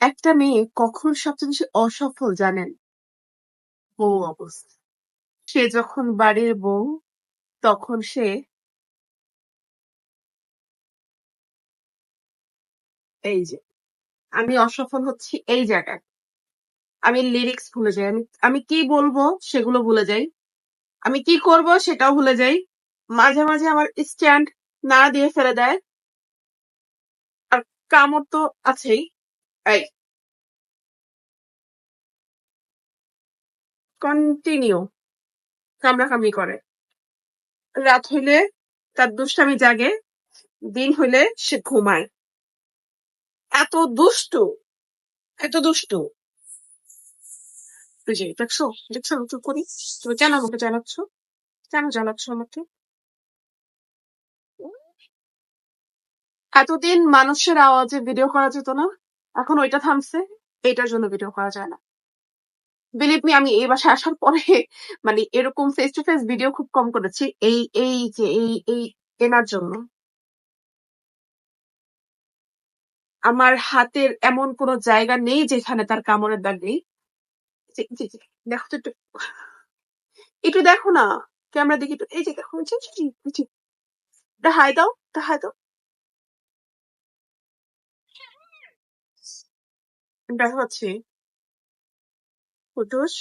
একটা মেয়ে কখন সবচেয়ে বেশি অসফল জানেন? বউ অবস্থা। সে যখন বাড়ির বউ তখন সে এই যে আমি অসফল হচ্ছি এই জায়গায়। আমি লিরিক্স ভুলে যাই। আমি কি বলবো সেগুলো ভুলে যাই। আমি কি করব সেটাও ভুলে যাই। মাঝে, মাঝে আমার স্ট্যান্ড নাড়া দিয়ে ফেলে দেয়। আর কামড় তো আছেই। এই কন্টিনিউ কামড়াকামড়ি করে। রাত হইলে তার দুষ্টামি জাগে, দিন হইলে সে ঘুমায়। এত দুষ্টু, এত দুষ্টু। এই যে দেখছো, দেখছো আমি চুপ করি। তুমি কেন আমাকে জ্বালাচ্ছ? কেন জ্বালাচ্ছ আমাকে? এতদিন মানুষের আওয়াজে ভিডিও করা যেত না, এখন ওইটা থামছে। এইটার জন্য ভিডিও করা যায় না। বিলিভ মি, আমি এই বাসায় আসার পরে মানে এরকম ফেস টু ফেস ভিডিও খুব কম করেছি। এই এই যে এই এনার জন্য। আমার হাতের এমন কোনো জায়গা নেই যেখানে তার কামড়ের দাগ নেই। জি, জি, দেখো তো একটু, একটু দেখো না। ক্যামেরা দিকে একটু, এই যে দেখো, জি, জি, জি, জি। এটা হাই দাও, এটা হাই দাও। দেখা পাচ্ছি। কুটুস।